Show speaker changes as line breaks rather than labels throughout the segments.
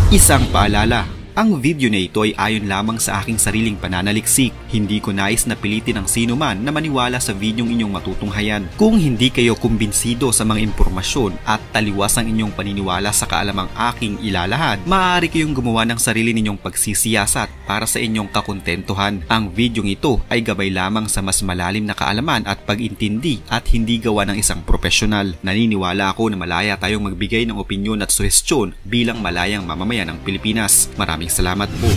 Isang paalala, ang video na ito ay ayon lamang sa aking sariling pananaliksik. Hindi ko nais na pilitin ang sino man na maniwala sa videong inyong matutunghayan. Kung hindi kayo kumbinsido sa mga impormasyon at taliwas ang inyong paniniwala sa kaalamang aking ilalahad, maaari kayong gumawa ng sarili ninyong pagsisiyasat para sa inyong kakontentuhan. Ang videong ito ay gabay lamang sa mas malalim na kaalaman at pag-intindi at hindi gawa ng isang profesional. Naniniwala ako na malaya tayong magbigay ng opinyon at suhestyon bilang malayang mamamayan ng Pilipinas. Maraming salamat po.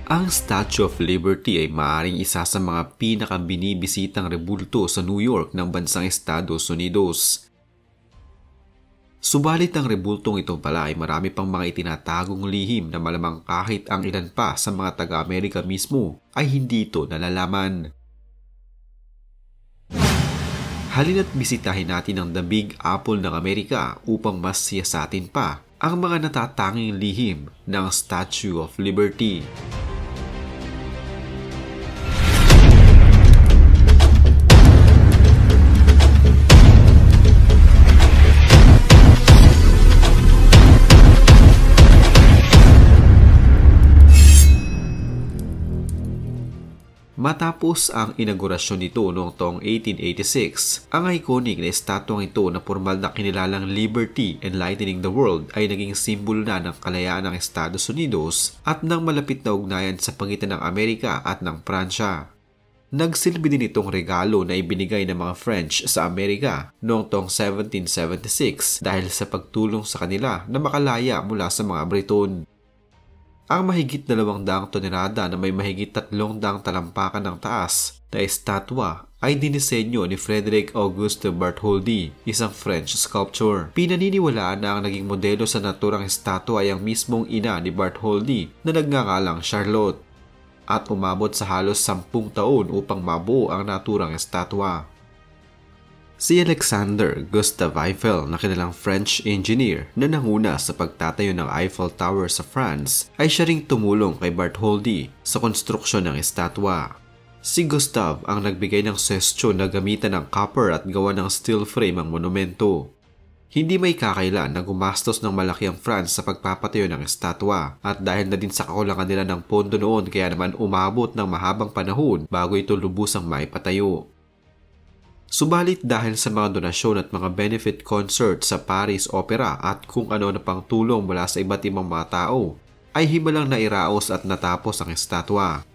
Ang Statue of Liberty ay maaaring isa sa mga pinakabinibisitang rebulto sa New York ng bansang Estados Unidos. Subalit ang rebultong ito pala ay marami pang mga itinatagong lihim na malamang kahit ang ilan pa sa mga taga-Amerika mismo ay hindi ito nalalaman. Halina't bisitahin natin ang The Big Apple ng Amerika upang mas siyasatin pa ang mga natatanging lihim ng Statue of Liberty. Matapos ang inaugurasyon nito noong taong 1886, ang iconic na estatwang ito na formal na kinilalang Liberty Enlightening the World ay naging simbolo na ng kalayaan ng Estados Unidos at ng malapit na ugnayan sa pagitan ng Amerika at ng Pransya. Nagsilbi din itong regalo na ibinigay ng mga French sa Amerika noong taong 1776 dahil sa pagtulong sa kanila na makalaya mula sa mga Briton. Ang mahigit 200 tonelada na may mahigit 300 talampakan ng taas na estatwa ay dinisenyo ni Frederick Auguste Bartholdi, isang French sculptor. Pinaniniwalaan na ang naging modelo sa naturang estatwa ay ang mismong ina ni Bartholdi na nagngangalang Charlotte at umabot sa halos 10 taon upang mabuo ang naturang estatwa. Si Alexander Gustave Eiffel na kilalang French engineer na nanguna sa pagtatayo ng Eiffel Tower sa France ay siya ring tumulong kay Bartholdi sa konstruksyon ng estatwa. Si Gustave ang nagbigay ng suhestyon na gamitan ng copper at gawa ng steel frame ang monumento. Hindi may kakailan na gumastos ng malaki ang France sa pagpapatayo ng estatwa at dahil na din sa kakulangan nila ng pondo noon kaya naman umabot ng mahabang panahon bago ito lubusang maipatayo. Subalit dahil sa mga donasyon at mga benefit concert sa Paris Opera at kung ano na pang tulong mula sa iba't ibang mga tao, ay himalang nairaos at natapos ang estatwa.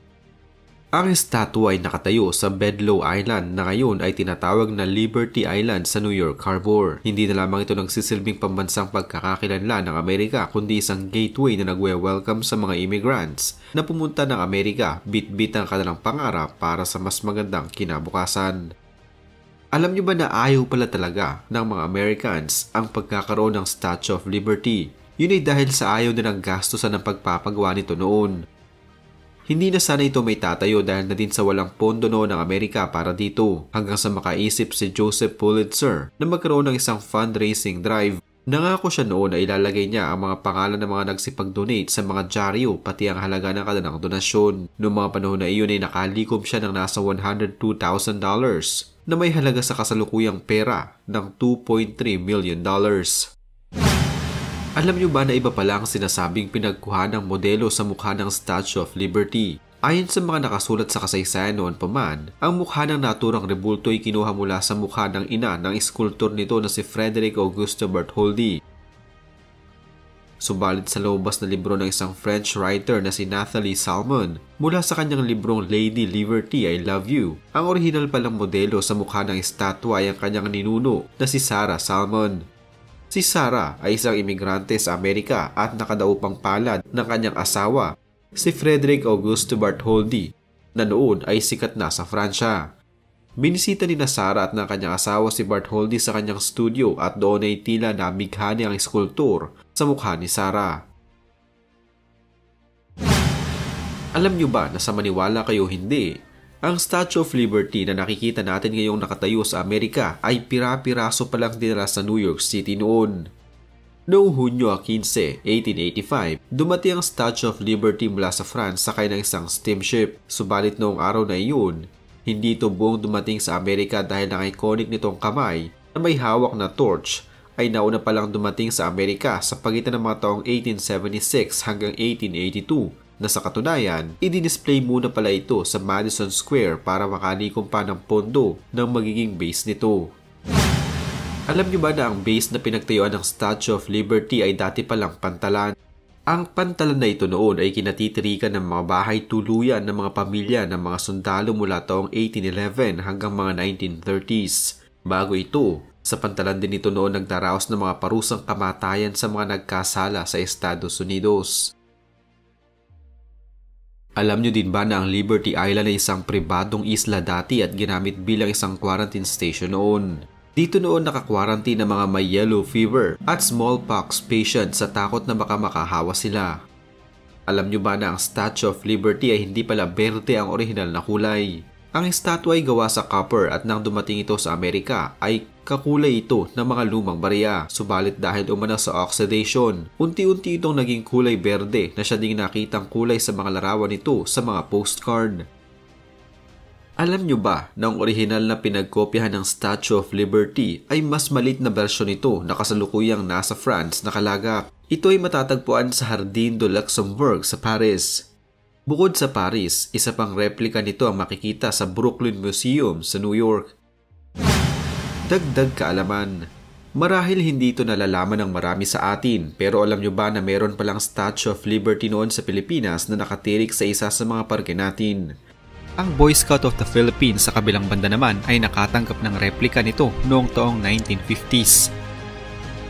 Ang estatwa ay nakatayo sa Bedloe Island na ngayon ay tinatawag na Liberty Island sa New York Harbor. Hindi na lamang ito nagsisilbing pambansang pagkakakilanlan ng Amerika kundi isang gateway na nagwe-welcome sa mga immigrants na pumunta ng Amerika bit-bit ang kanilang pangarap para sa mas magandang kinabukasan. Alam niyo ba na ayaw pala talaga ng mga Americans ang pagkakaroon ng Statue of Liberty? Yun ay dahil sa ayaw nilang gastusan ng pagpapagawa nito noon. Hindi na sana ito may tatayo dahil na din sa walang pondo noon ng Amerika para dito hanggang sa makaisip si Joseph Pulitzer na magkaroon ng isang fundraising drive. Nangako siya noon na ilalagay niya ang mga pangalan ng mga nagsipag-donate sa mga dyaryo pati ang halaga ng kanilang donasyon. Noong mga panahon na iyon ay nakalikom siya ng nasa $102,000 na may halaga sa kasalukuyang pera ng $2.3 million. Alam niyo ba na iba pala ang sinasabing pinagkuha ng modelo sa mukha ng Statue of Liberty? Ayon sa mga nakasulat sa kasaysayan noon pa man, ang mukha ng naturang rebulto ay kinuha mula sa mukha ng ina ng iskultor nito na si Frederick Auguste Bartholdi. Subalit sa lumabas na libro ng isang French writer na si Nathalie Salmon, mula sa kanyang librong Lady Liberty, I Love You, ang orihinal palang modelo sa mukha ng estatwa ay ang kanyang ninuno na si Sarah Salmon. Si Sarah ay isang imigrante sa Amerika at nakadaupang palad ng kanyang asawa, si Frederick Auguste Bartholdi, na noon ay sikat na sa Pransya. Binisita ni Sarah at ng kanyang asawa si Bartholdi sa kanyang studio at doon ay tila nabighani ang eskultor sa mukha ni Sarah. Alam niyo ba na sa maniwala kayo hindi, ang Statue of Liberty na nakikita natin ngayong nakatayo sa Amerika ay pira-piraso pa lang dinala sa New York City noon. Noong Hunyo 15, 1885, dumating ang Statue of Liberty mula sa France sakay ng isang steamship. Subalit noong araw na iyon, hindi ito buong dumating sa Amerika dahil ang iconic nitong kamay na may hawak na torch ay nauna palang dumating sa Amerika sa pagitan ng mga taong 1876 hanggang 1882 na sa katunayan, i-display muna pala ito sa Madison Square para makalikom pa ng pondo ng magiging base nito. Alam niyo ba na ang base na pinagtayuan ng Statue of Liberty ay dati palang pantalan? Ang pantalan na ito noon ay kinatitirikan ng mga bahay tuluyan ng mga pamilya ng mga sundalo mula taong 1811 hanggang mga 1930s. Bago ito, sa pantalan din ito noon nagdaraos ng mga parusang kamatayan sa mga nagkasala sa Estados Unidos. Alam nyo din ba na ang Liberty Island ay isang pribadong isla dati at ginamit bilang isang quarantine station noon? Dito noon naka-quarantine ng mga may yellow fever at smallpox patients sa takot na baka makahawa sila. Alam nyo ba na ang Statue of Liberty ay hindi pala berde ang orihinal na kulay? Ang estatwa ay gawa sa copper at nang dumating ito sa Amerika ay kakulay ito ng mga lumang barya. Subalit dahil umano sa oxidation, unti-unti itong naging kulay berde na siya ding nakitang kulay sa mga larawan nito sa mga postcard. Alam nyo ba na ang orihinal na pinagkopyahan ng Statue of Liberty ay mas maliit na bersyon nito na kasalukuyang nasa France nakalagak? Ito ay matatagpuan sa Jardin de Luxembourg sa Paris. Bukod sa Paris, isa pang replika nito ang makikita sa Brooklyn Museum sa New York. Dagdag kaalaman. Marahil hindi ito nalalaman ng marami sa atin, pero alam nyo ba na meron palang Statue of Liberty noon sa Pilipinas na nakatirik sa isa sa mga parke natin? Ang Boy Scout of the Philippines sa kabilang banda naman ay nakatanggap ng replika nito noong taong 1950s.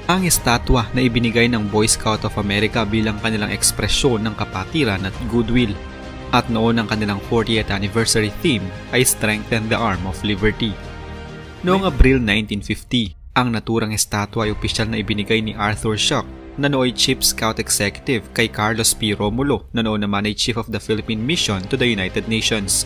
Ang estatwa na ibinigay ng Boy Scout of America bilang kanilang ekspresyon ng kapatiran at goodwill. At noon ang kanilang 40th anniversary theme ay Strengthen the Arm of Liberty. Noong Abril 1950, ang naturang estatwa ay opisyal na ibinigay ni Arthur Schuck na nooy Chief Scout Executive kay Carlos P. Romulo na noon naman ay Chief of the Philippine Mission to the United Nations.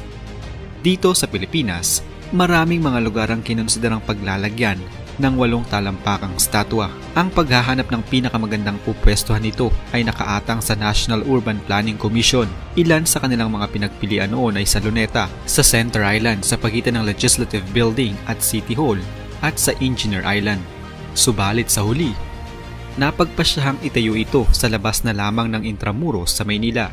Dito sa Pilipinas, maraming mga lugar ang kinonsiderang paglalagyan ng 8 talampakang statwa. Ang paghahanap ng pinakamagandang pupwestuhan nito ay nakaatang sa National Urban Planning Commission. Ilan sa kanilang mga pinagpilian noon ay sa Luneta, sa Center Island sa pagitan ng Legislative Building at City Hall at sa Engineer Island. Subalit sa huli, napagpasyahang itayo ito sa labas na lamang ng Intramuros sa Maynila.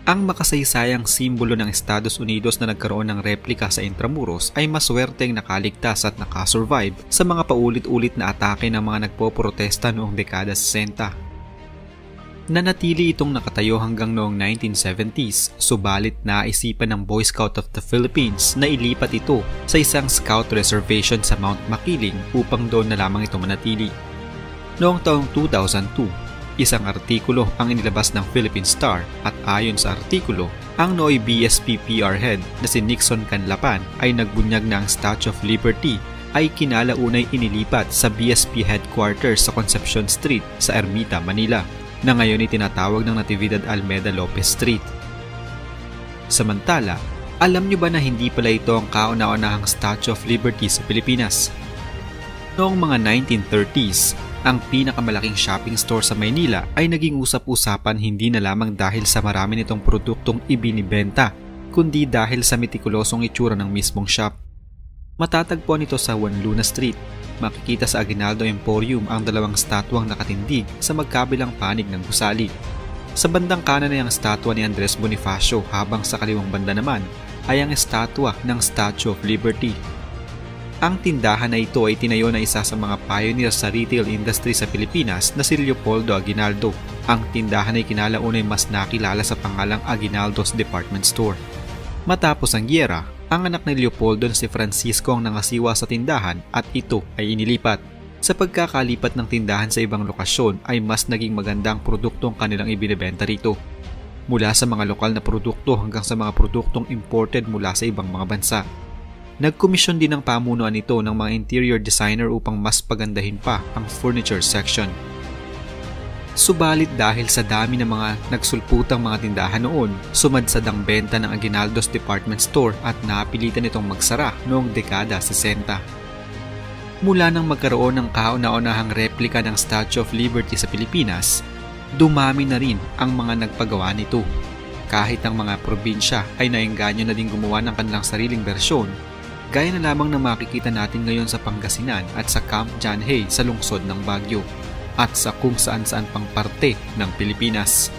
Ang makasaysayang simbolo ng Estados Unidos na nagkaroon ng replika sa Intramuros ay maswerteng nakaligtas at nakasurvive sa mga paulit-ulit na atake ng mga nagpoprotesta noong dekada 60. Nanatili itong nakatayo hanggang noong 1970s, subalit naisipan ng Boy Scout of the Philippines na ilipat ito sa isang scout reservation sa Mount Makiling upang doon na lamang ito manatili. Noong taong 2002, isang artikulo ang inilabas ng Philippine Star at ayon sa artikulo, ang nooy BSP PR head na si Nixon Canlapan ay nagbunyag na ang Statue of Liberty ay kinalaunay inilipat sa BSP headquarters sa Concepcion Street sa Ermita, Manila, na ngayon ay tinatawag ng Natividad Almeida Lopez Street. Samantala, alam nyo ba na hindi pala ito ang kauna-unahang Statue of Liberty sa Pilipinas? Noong mga 1930s, ang pinakamalaking shopping store sa Maynila ay naging usap-usapan hindi na lamang dahil sa marami nitong produktong ibinibenta, kundi dahil sa metikulosong itsura ng mismong shop. Matatagpuan ito sa Juan Luna Street. Makikita sa Aguinaldo Emporium ang 2 statwang nakatindig sa magkabilang panig ng gusali. Sa bandang kanan ay ang statwa ni Andres Bonifacio habang sa kaliwang banda naman ay ang estatwa ng Statue of Liberty. Ang tindahan na ito ay tinayo na isa sa mga pioneer sa retail industry sa Pilipinas na si Leopoldo Aguinaldo. Ang tindahan ay kinalaunay mas nakilala sa pangalang Aguinaldo's Department Store. Matapos ang giyera, ang anak ni Leopoldo na si Francisco ang nangasiwa sa tindahan at ito ay inilipat. Sa pagkakalipat ng tindahan sa ibang lokasyon ay mas naging magandang produktong kanilang ibinebenta rito. Mula sa mga lokal na produkto hanggang sa mga produktong imported mula sa ibang mga bansa. Nagkomisyon din ng pamunuan nito ng mga interior designer upang mas pagandahin pa ang furniture section. Subalit dahil sa dami ng mga nagsulputang mga tindahan noon, sumadsad ang benta ng Aguinaldo's Department Store at napilitan itong magsara noong dekada 60. Mula nang magkaroon ng kauna-unahang replika ng Statue of Liberty sa Pilipinas, dumami na rin ang mga nagpagawa nito. Kahit ang mga probinsya ay naengganyo na din gumawa ng kanilang sariling bersyon, gaya na lamang na makikita natin ngayon sa Pangasinan at sa Camp John Hay sa lungsod ng Baguio at sa kung saan-saan pang parte ng Pilipinas.